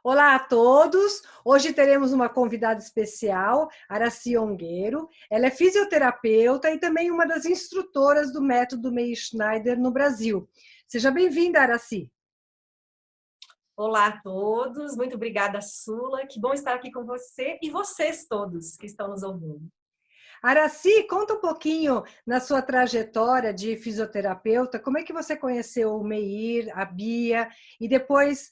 Olá a todos! Hoje teremos uma convidada especial, Aracy Ongueiro. Ela é fisioterapeuta e também uma das instrutoras do método Meir Schneider no Brasil. Seja bem-vinda, Aracy. Olá a todos, muito obrigada, Sula. Que bom estar aqui com você e vocês todos que estão nos ouvindo. Aracy, conta um pouquinho na sua trajetória de fisioterapeuta, como é que você conheceu o Meir, a Bia, e depois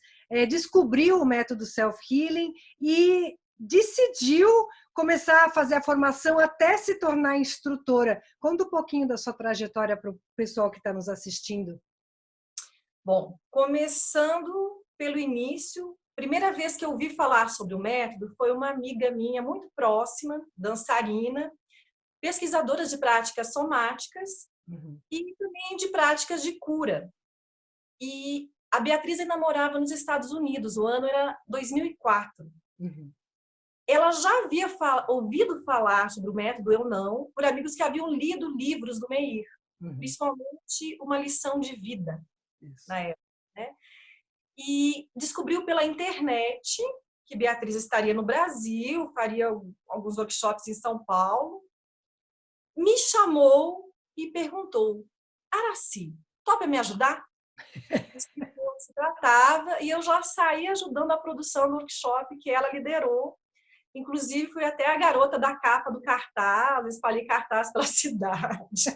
descobriu o método Self-Healing e decidiu começar a fazer a formação até se tornar instrutora. Conta um pouquinho da sua trajetória para o pessoal que está nos assistindo. Bom, começando pelo início, primeira vez que eu ouvi falar sobre o método foi uma amiga minha muito próxima, dançarina, pesquisadora de práticas somáticas e também de práticas de cura. E a Beatriz ainda morava nos Estados Unidos, o ano era 2004. Ela já havia ouvido falar sobre o método, eu não, por amigos que haviam lido livros do Meir, principalmente Uma Lição de Vida, na época, né? E descobriu pela internet que Beatriz estaria no Brasil, faria alguns workshops em São Paulo, me chamou e perguntou: Aracy, topa me ajudar? Explicou o que se tratava e eu já saí ajudando a produção do workshop que ela liderou. Inclusive, fui até a garota da capa do cartaz, espalhei cartaz pela cidade.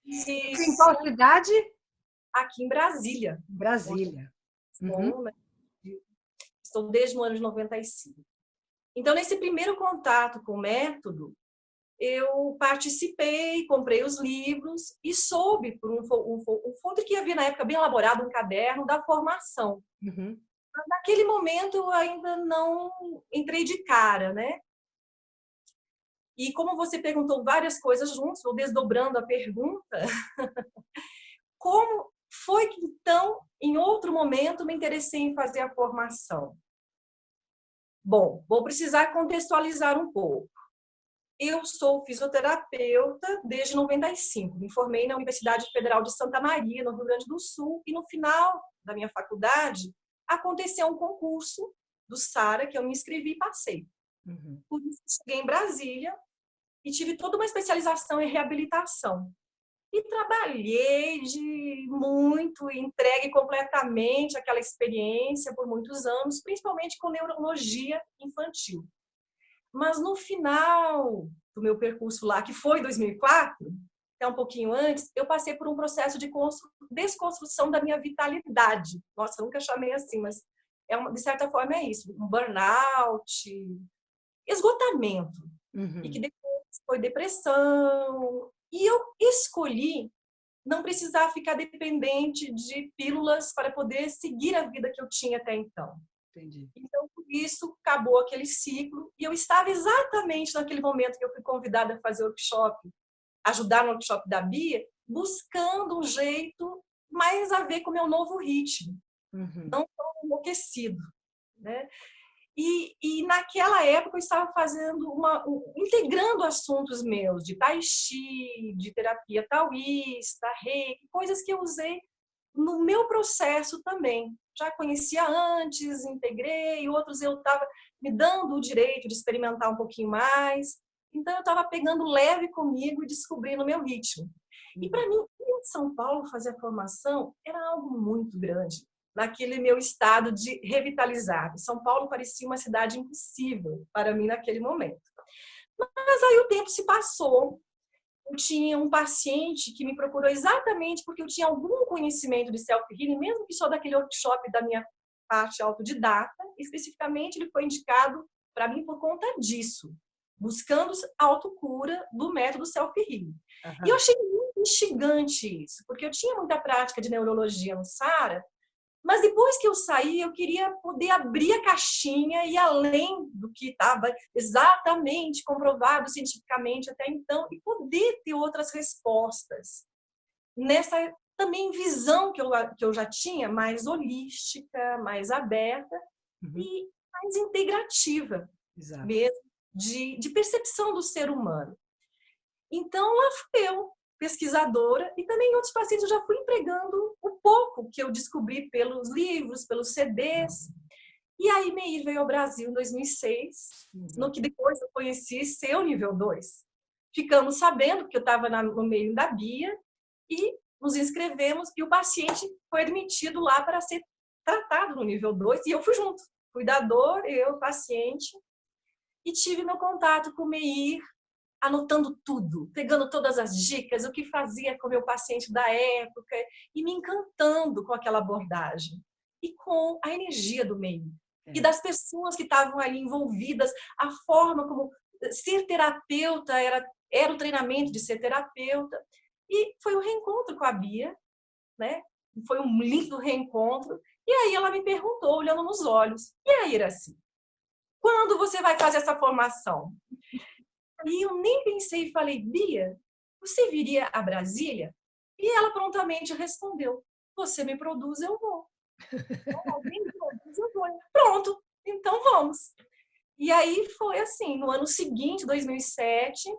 Em qual cidade? Aqui em Brasília. Brasília. Estou desde o ano de 95. Então, nesse primeiro contato com o método, eu participei, comprei os livros e soube por um folder que havia na época bem elaborado, um caderno da formação. Naquele momento, eu ainda não entrei de cara, né? E como você perguntou várias coisas juntos, vou desdobrando a pergunta, como foi que, então, em outro momento, me interessei em fazer a formação? Bom, vou precisar contextualizar um pouco. Eu sou fisioterapeuta desde 95. Me formei na Universidade Federal de Santa Maria, no Rio Grande do Sul, e no final da minha faculdade aconteceu um concurso do SARA, que eu me inscrevi e passei. Por isso, cheguei em Brasília e tive toda uma especialização em reabilitação. E trabalhei muito, entregue completamente aquela experiência por muitos anos, principalmente com neurologia infantil. Mas no final do meu percurso lá, que foi em 2004, até um pouquinho antes, eu passei por um processo de desconstrução da minha vitalidade. Nossa, eu nunca chamei assim, mas de certa forma é isso. Um burnout, esgotamento. E que depois foi depressão. E eu escolhi não precisar ficar dependente de pílulas para poder seguir a vida que eu tinha até então. Entendi. Então, por isso, acabou aquele ciclo. E eu estava exatamente naquele momento que eu fui convidada a fazer workshop, ajudar no workshop da Bia, buscando um jeito mais a ver com o meu novo ritmo. Não tão enlouquecido, né? E naquela época eu estava integrando assuntos meus de tai chi, de terapia taoísta, reiki, coisas que eu usei no meu processo também. Já conhecia antes, integrei, outros eu estava me dando o direito de experimentar um pouquinho mais. Então eu estava pegando leve comigo e descobrindo o meu ritmo. E para mim, ir em São Paulo fazer a formação era algo muito grande naquele meu estado de revitalizado. São Paulo parecia uma cidade impossível para mim naquele momento. Mas aí o tempo se passou. Eu tinha um paciente que me procurou exatamente porque eu tinha algum conhecimento de self-healing, mesmo que só daquele workshop da minha parte autodidata. Especificamente, ele foi indicado para mim por conta disso, buscando a autocura do método self-healing. E eu achei muito instigante isso, porque eu tinha muita prática de neurologia no SARA, mas depois que eu saí, eu queria poder abrir a caixinha e além do que estava exatamente comprovado cientificamente até então, e poder ter outras respostas. Nessa também visão que eu já tinha, mais holística, mais aberta e mais integrativa. Exato. Mesmo, de percepção do ser humano. Então, lá fui eu, pesquisadora, e também em outros pacientes eu já fui empregando o pouco que eu descobri pelos livros, pelos CDs. E aí Meir veio ao Brasil em 2006, no Uhum. que depois eu conheci seu nível 2. Ficamos sabendo que eu estava no meio da Bia e nos inscrevemos e o paciente foi admitido lá para ser tratado no nível 2 e eu fui junto. Cuidador, eu, paciente, e tive meu contato com o Meir, anotando tudo, pegando todas as dicas, o que fazia com o meu paciente da época e me encantando com aquela abordagem e com a energia do Meir e É. das pessoas que estavam ali envolvidas, a forma como ser terapeuta era o treinamento de ser terapeuta. E foi um reencontro com a Bia, né? Foi um lindo reencontro. E aí ela me perguntou, olhando nos olhos: e aí, Iraci, quando você vai fazer essa formação? E eu nem pensei e falei: Bia, você viria a Brasília? E ela prontamente respondeu: você me produz, eu vou. Alguém me produz, eu vou. Pronto, então vamos. E aí foi assim, no ano seguinte, 2007,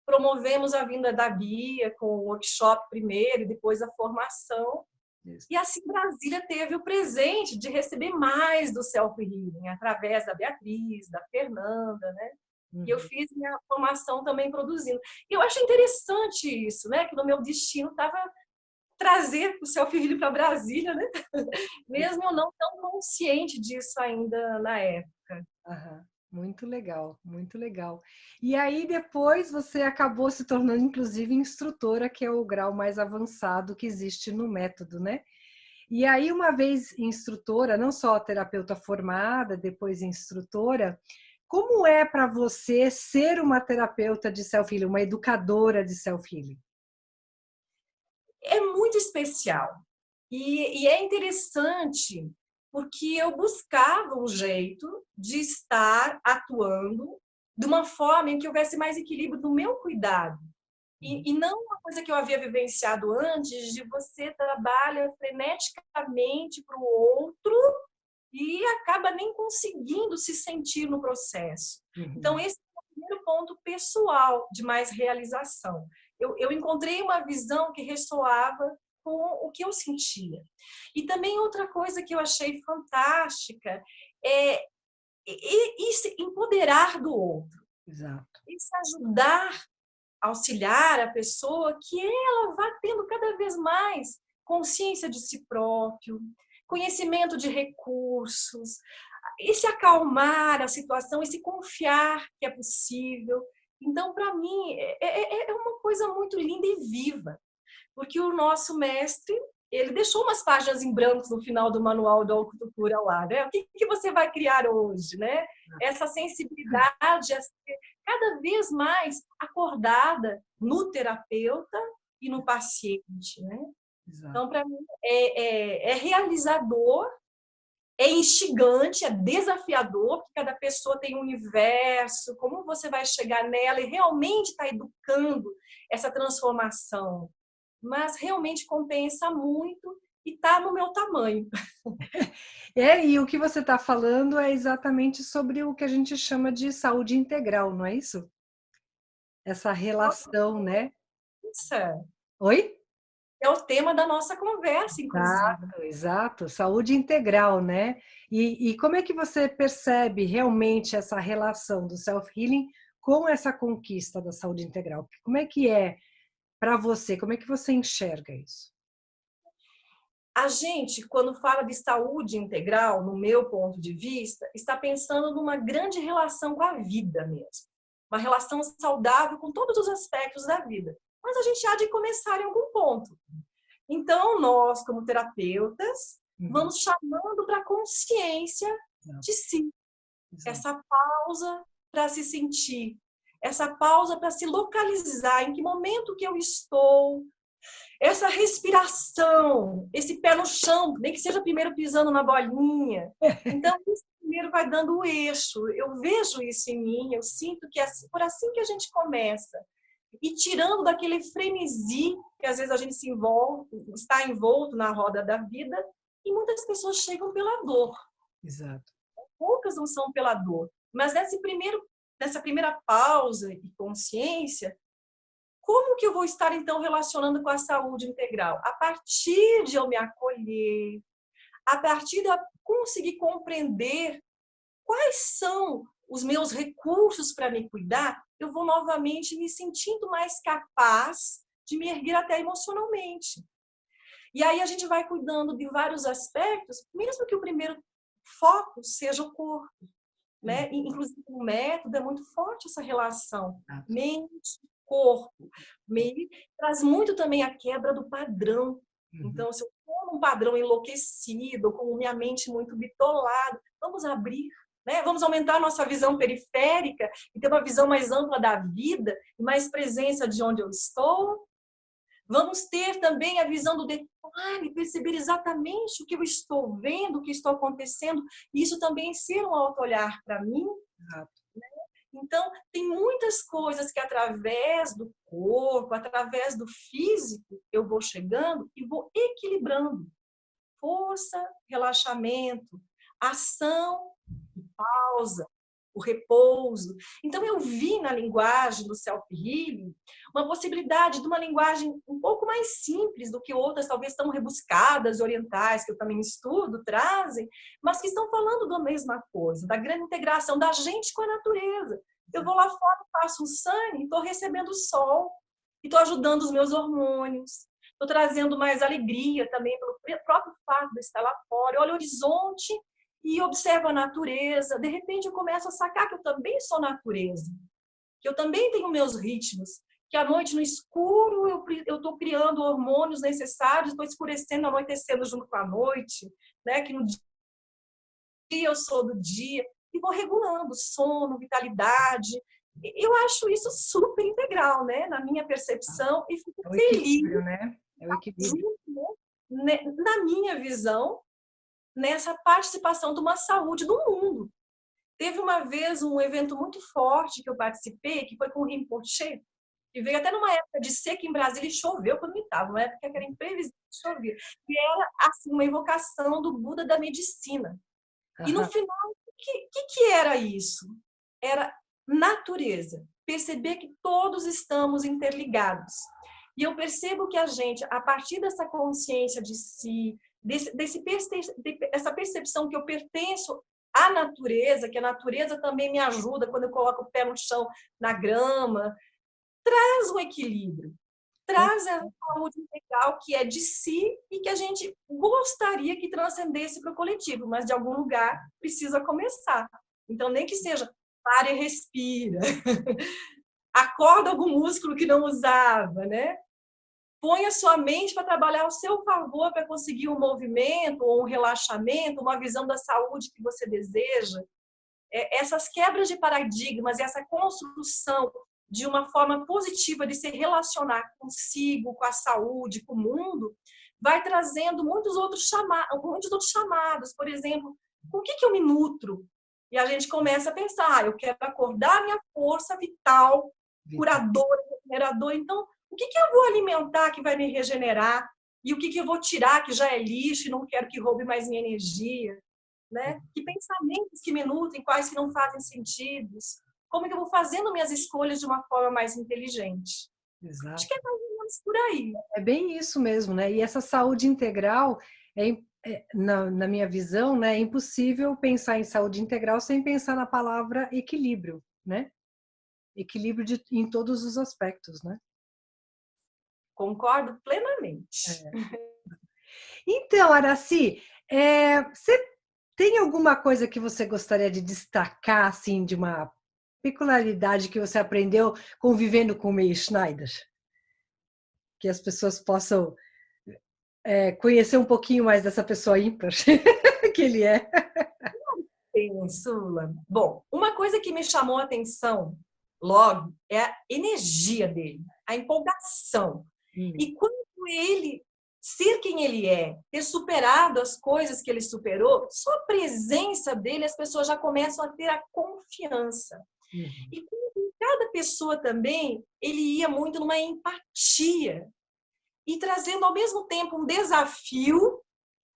promovemos a vinda da Bia com o workshop primeiro e depois a formação. Isso. E assim Brasília teve o presente de receber mais do self-healing, através da Beatriz, da Fernanda, né? E eu Uhum. fiz minha formação também produzindo. E eu acho interessante isso, né? Que no meu destino estava trazer o self-healing para Brasília, né? Mesmo eu não tão consciente disso ainda na época. Aham. Muito legal, muito legal. E aí depois você acabou se tornando inclusive instrutora, que é o grau mais avançado que existe no método, né? E aí uma vez instrutora, não só terapeuta formada, depois instrutora, como é para você ser uma terapeuta de self-healing, uma educadora de self-healing? É muito especial. E é interessante porque eu buscava um jeito de estar atuando de uma forma em que houvesse mais equilíbrio do meu cuidado. E não uma coisa que eu havia vivenciado antes, de você trabalha freneticamente para o outro e acaba nem conseguindo se sentir no processo. Então, Uhum. esse é o primeiro ponto pessoal de mais realização. Eu encontrei uma visão que ressoava com o que eu sentia. E também outra coisa que eu achei fantástica é se empoderar do outro, Exato. e se ajudar, auxiliar a pessoa, que ela vá tendo cada vez mais consciência de si próprio, conhecimento de recursos, e se acalmar a situação e se confiar que é possível. Então, para mim, é uma coisa muito linda e viva, porque o nosso mestre, ele deixou umas páginas em branco no final do manual da autocura lá, né? O que você vai criar hoje, né? Essa sensibilidade a ser cada vez mais acordada no terapeuta e no paciente, né? Exato. Então, para mim, é realizador, é instigante, é desafiador, porque cada pessoa tem um universo, como você vai chegar nela e realmente está educando essa transformação. Mas realmente compensa muito e está no meu tamanho. E o que você está falando é exatamente sobre o que a gente chama de saúde integral, não é isso? Essa relação, né? Nossa, Oi? é o tema da nossa conversa, inclusive. Exato, exato. Saúde integral, né? E como é que você percebe realmente essa relação do self-healing com essa conquista da saúde integral? Como é para você? Como é que você enxerga isso? A gente, quando fala de saúde integral, no meu ponto de vista, está pensando numa grande relação com a vida mesmo. Uma relação saudável com todos os aspectos da vida. Mas a gente há de começar em algum ponto. Então, nós, como terapeutas, Uhum. vamos chamando para a consciência Exato, de si. exato. Essa pausa para se sentir. Essa pausa para se localizar. Em que momento que eu estou? Essa respiração, esse pé no chão, nem que seja primeiro pisando na bolinha. Então, isso primeiro vai dando o eixo. Eu vejo isso em mim, eu sinto que é por assim que a gente começa. E tirando daquele frenesi que às vezes a gente está envolto na roda da vida, e muitas pessoas chegam pela dor. Exato. Poucas não são pela dor. Mas nessa primeira pausa e consciência, como que eu vou estar, então, relacionando com a saúde integral? A partir de eu me acolher, a partir de eu conseguir compreender quais são os meus recursos para me cuidar, eu vou novamente me sentindo mais capaz de me erguer até emocionalmente. E aí a gente vai cuidando de vários aspectos, mesmo que o primeiro foco seja o corpo, né? Inclusive o método é muito forte essa relação mente, corpo. Meio traz muito também a quebra do padrão. Então, se eu estou num padrão enlouquecido, com minha mente muito bitolada, vamos abrir, né? Vamos aumentar a nossa visão periférica e ter uma visão mais ampla da vida e mais presença de onde eu estou. Vamos ter também a visão do detalhe, perceber exatamente o que eu estou vendo, o que estou acontecendo. E isso também ser um auto-olhar para mim. Né? Então, tem muitas coisas que através do corpo, através do físico, eu vou chegando e vou equilibrando. Força, relaxamento, ação e pausa, o repouso. Então, eu vi na linguagem do self-healing uma possibilidade de uma linguagem um pouco mais simples do que outras, talvez tão rebuscadas, orientais, que eu também estudo, trazem, mas que estão falando da mesma coisa, da grande integração da gente com a natureza. Eu vou lá fora, faço um sun e estou recebendo o sol, e estou ajudando os meus hormônios, estou trazendo mais alegria também pelo próprio fato de estar lá fora. Eu olho o horizonte e observo a natureza. De repente eu começo a sacar que eu também sou natureza, que eu também tenho meus ritmos, que à noite no escuro eu estou criando hormônios necessários, estou escurecendo, anoitecendo junto com a noite, né? Que no dia eu sou do dia, e vou regulando sono, vitalidade. Eu acho isso super integral, né? Na minha percepção, e fico feliz, né? É o equilíbrio. Né? Na minha visão, nessa participação de uma saúde do mundo. Teve uma vez um evento muito forte que eu participei, que foi com o Rinpoche, que veio até numa época de seca em Brasília e choveu quando eu estava, uma época que era imprevisível de chover. E era assim, uma invocação do Buda da medicina. E no final, o que era isso? Era natureza. Perceber que todos estamos interligados. E eu percebo que a gente, a partir dessa consciência de si, dessa percepção que eu pertenço à natureza, que a natureza também me ajuda quando eu coloco o pé no chão, na grama, traz um equilíbrio, traz a saúde integral que é de si e que a gente gostaria que transcendesse para o coletivo, mas de algum lugar precisa começar. Então, nem que seja, para e respira, acorda algum músculo que não usava, né? Põe a sua mente para trabalhar ao seu favor para conseguir um movimento, ou um relaxamento, uma visão da saúde que você deseja. Essas quebras de paradigmas, essa construção de uma forma positiva de se relacionar consigo, com a saúde, com o mundo, vai trazendo muitos outros chamados. Por exemplo, com o que eu me nutro? E a gente começa a pensar, eu quero acordar minha força vital, curadora, regeneradora. Então, o que eu vou alimentar que vai me regenerar? E o que eu vou tirar que já é lixo e não quero que roube mais minha energia? Né? Que pensamentos que me nutrem, quais que não fazem sentido? Como é que eu vou fazendo minhas escolhas de uma forma mais inteligente? Exato. Acho que é mais ou menos por aí. É bem isso mesmo, né? E essa saúde integral, na minha visão, né, é impossível pensar em saúde integral sem pensar na palavra equilíbrio, né? Equilíbrio em todos os aspectos, né? Concordo plenamente. Então, Aracy, você tem alguma coisa que você gostaria de destacar, assim, de uma peculiaridade que você aprendeu convivendo com o Meir Schneider? Que as pessoas possam conhecer um pouquinho mais dessa pessoa ímpar que ele é. Sula. Bom, uma coisa que me chamou a atenção logo é a energia dele, a empolgação. E quando ele ser quem ele é, ter superado as coisas que ele superou, só a presença dele, as pessoas já começam a ter a confiança. E com cada pessoa também, ele ia muito numa empatia e trazendo ao mesmo tempo um desafio,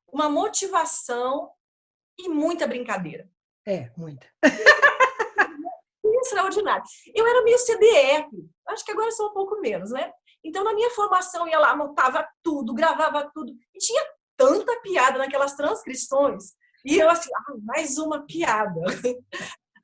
uma motivação e muita brincadeira. Muita. Extraordinário. Eu era meio CDF, acho que agora sou um pouco menos, né? Então, na minha formação, eu ia lá, anotava tudo, gravava tudo. E tinha tanta piada naquelas transcrições E eu assim, mais uma piada.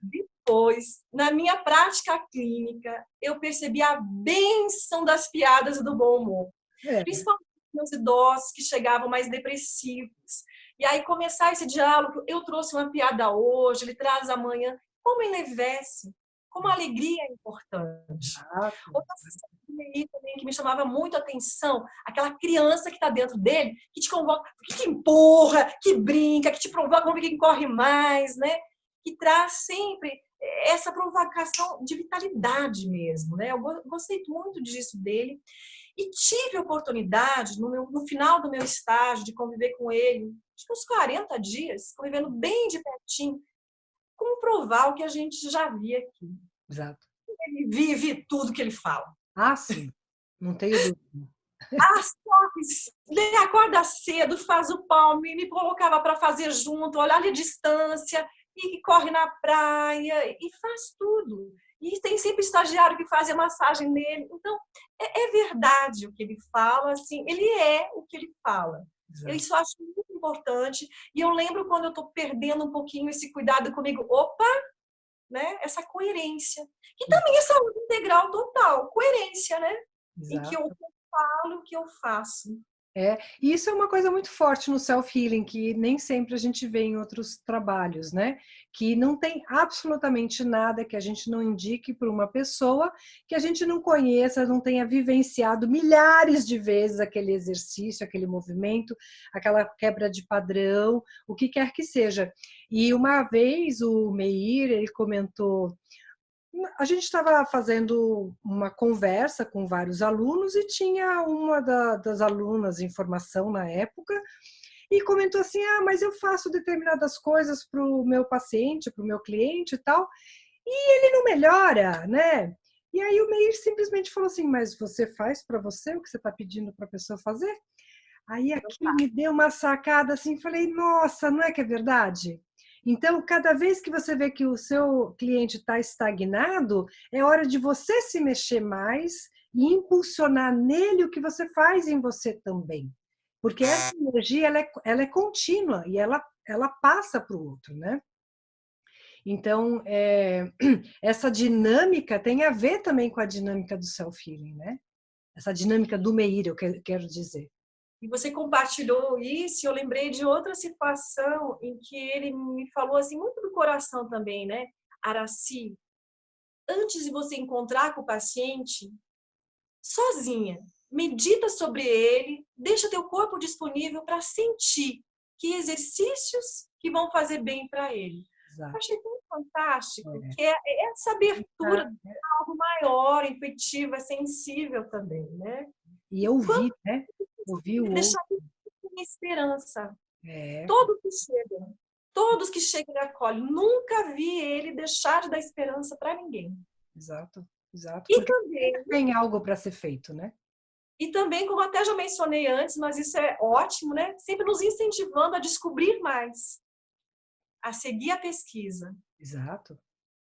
Depois, na minha prática clínica, eu percebi a bênção das piadas e do bom humor. É, Principalmente nos idosos que chegavam mais depressivos. E aí começar esse diálogo, eu trouxe uma piada hoje, ele traz amanhã, como enlevece, como a alegria é importante. exato. Outra coisa também que me chamava muito a atenção, aquela criança que está dentro dele, que te convoca, que empurra, que brinca, que te provoca, vamos ver quem corre mais, né? Que traz sempre essa provocação de vitalidade mesmo, né? Eu gostei muito disso dele. E tive a oportunidade, no final do meu estágio, de conviver com ele, acho que uns 40 dias, convivendo bem de pertinho, comprovar o que a gente já via aqui. Exato. Ele vive tudo que ele fala. Ah, sim, não tenho dúvida. Ele acorda cedo, faz o palme, me colocava para fazer junto, olhar ali a distância, e corre na praia, e faz tudo. E tem sempre estagiário que faz a massagem nele. Então, é verdade o que ele fala, assim, ele é o que ele fala. Exato. Isso eu acho muito importante. E eu lembro quando eu estou perdendo um pouquinho esse cuidado comigo, opa, né? Essa coerência. Que também é saúde integral total, coerência, né? Em que eu Exato. falo, o que eu faço. É, e isso é uma coisa muito forte no self-healing, que nem sempre a gente vê em outros trabalhos, né? Que não tem absolutamente nada que a gente não indique para uma pessoa que a gente não conheça, não tenha vivenciado milhares de vezes aquele exercício, aquele movimento, aquela quebra de padrão, o que quer que seja. E uma vez o Meir, ele comentou, a gente estava fazendo uma conversa com vários alunos e tinha uma das alunas em formação na época e comentou assim, mas eu faço determinadas coisas para o meu paciente, para o meu cliente e tal, e ele não melhora, né? E aí o Meir simplesmente falou assim, mas você faz para você o que você está pedindo para a pessoa fazer? Aí aquilo me deu uma sacada assim, falei, nossa, não é que é verdade? Então, cada vez que você vê que o seu cliente está estagnado, é hora de você se mexer mais e impulsionar nele o que você faz em você também. Porque essa energia ela é contínua e ela passa para o outro, né? Então, essa dinâmica tem a ver também com a dinâmica do self-healing, né? Essa dinâmica do Meir, eu quero dizer. E você compartilhou isso, e eu lembrei de outra situação em que ele me falou assim muito do coração também, né? Araci, antes de você encontrar com o paciente, sozinha, medita sobre ele, deixa teu corpo disponível para sentir que exercícios que vão fazer bem para ele. Eu Exato. achei tão fantástico, É. que é essa abertura de algo maior, intuitiva, sensível também, né? E E quando ouvir, né? Ouvir o outro. deixar com esperança, É, todos que chegam e acolhem, nunca vi ele deixar de dar esperança para ninguém. exato, exato. E Porque também, sempre tem algo para ser feito, né? e também, como até já mencionei antes, mas isso é ótimo, né? Sempre nos incentivando a descobrir mais, a seguir a pesquisa. Exato,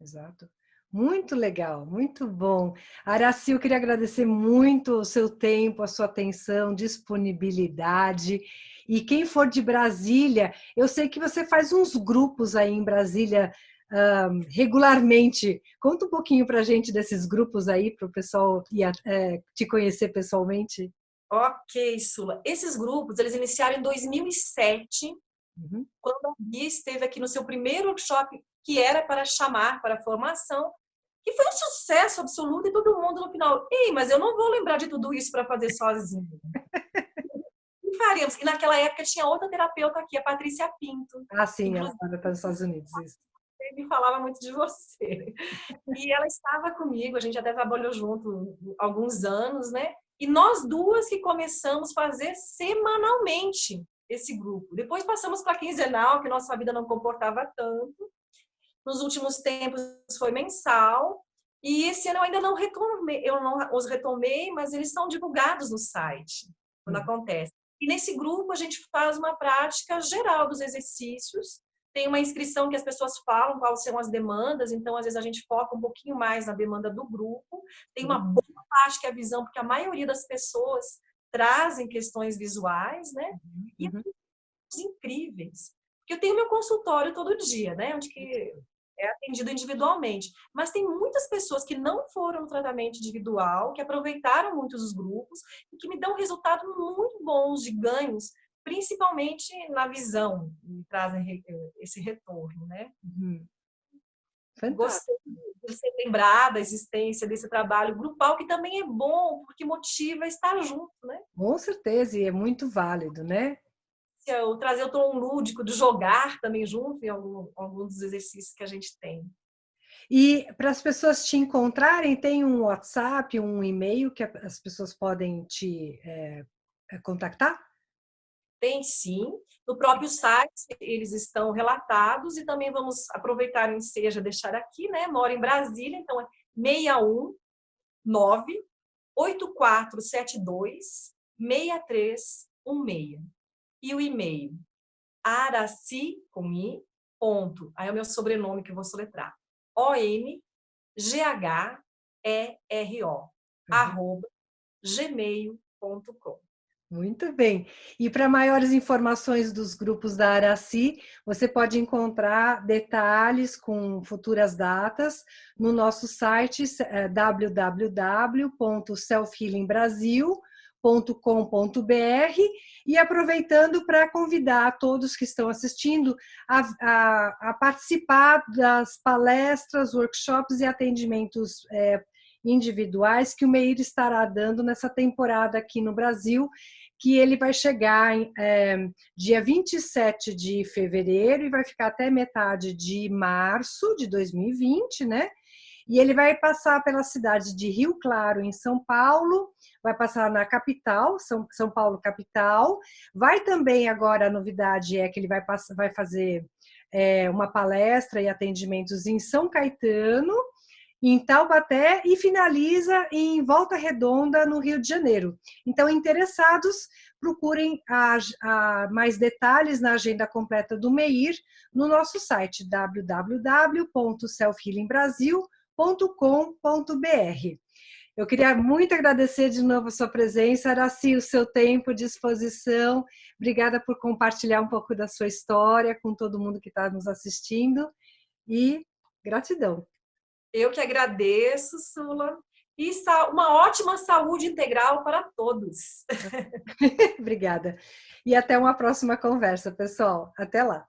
exato. Muito legal, muito bom. Araci, eu queria agradecer muito o seu tempo, a sua atenção, disponibilidade. E quem for de Brasília, eu sei que você faz uns grupos aí em Brasília regularmente. Conta um pouquinho para a gente desses grupos aí, para o pessoal te conhecer pessoalmente. Ok, Sula. Esses grupos, eles iniciaram em 2007, Uhum. quando a Bia esteve aqui no seu primeiro workshop, que era para chamar para a formação, que foi um sucesso absoluto e todo mundo no final, ei, mas eu não vou lembrar de tudo isso para fazer sozinho. E faríamos. E naquela época tinha outra terapeuta aqui, a Patrícia Pinto. Ah, sim, ela Inclusive, está nos Estados Unidos, isso. me falava muito de você. E ela estava comigo, a gente até trabalhou junto há alguns anos, né? E nós duas que começamos a fazer semanalmente esse grupo. Depois passamos para quinzenal, que nossa vida não comportava tanto. Nos últimos tempos foi mensal. E esse ano eu ainda não retomei, eu não os retomei, mas eles são divulgados no site, quando acontece. E nesse grupo a gente faz uma prática geral dos exercícios. Tem uma inscrição que as pessoas falam quais são as demandas, então às vezes a gente foca um pouquinho mais na demanda do grupo. Tem uma boa parte que é a visão, porque a maioria das pessoas trazem questões visuais, né? E incríveis. Porque eu tenho meu consultório todo dia, né? Onde que é atendido individualmente. Mas tem muitas pessoas que não foram no tratamento individual, que aproveitaram muitos os grupos e que me dão resultados muito bons de ganhos, principalmente na visão, me trazem esse retorno, né? Uhum. Gostei Fantástico. de ser lembrar da existência desse trabalho grupal, que também é bom, porque motiva a estar junto, né? Com certeza, e é muito válido, né? Eu trazer o tom lúdico de jogar também junto em algum dos exercícios que a gente tem. E para as pessoas te encontrarem, tem um WhatsApp, um e-mail que as pessoas podem te contactar? Tem sim, no próprio site eles estão relatados e também vamos aproveitar o ensejo, deixar aqui, né? Moro em Brasília, então é 619 8472 6316. E o e-mail araci, com i, ponto, aí é o meu sobrenome que eu vou soletrar, ONGHERO, Uhum. arroba gmail.com. Muito bem. E para maiores informações dos grupos da Araci, você pode encontrar detalhes com futuras datas no nosso site www.selfhealingbrasil.com.br, e aproveitando para convidar todos que estão assistindo a participar das palestras, workshops e atendimentos individuais que o MEIR estará dando nessa temporada aqui no Brasil, que ele vai chegar dia 27 de fevereiro e vai ficar até metade de março de 2020, né? E ele vai passar pela cidade de Rio Claro, em São Paulo, vai passar na capital, São Paulo capital. Vai também agora, a novidade é que ele vai fazer uma palestra e atendimentos em São Caetano, em Taubaté, e finaliza em Volta Redonda, no Rio de Janeiro. Então, interessados, procurem mais detalhes na agenda completa do MEIR no nosso site www.selfhealingbrasil.com.br. Eu queria muito agradecer de novo a sua presença, Araci, o seu tempo de exposição. Obrigada por compartilhar um pouco da sua história com todo mundo que está nos assistindo, e gratidão. Eu que agradeço, Sula, e uma ótima saúde integral para todos. Obrigada. E até uma próxima conversa, pessoal. Até lá.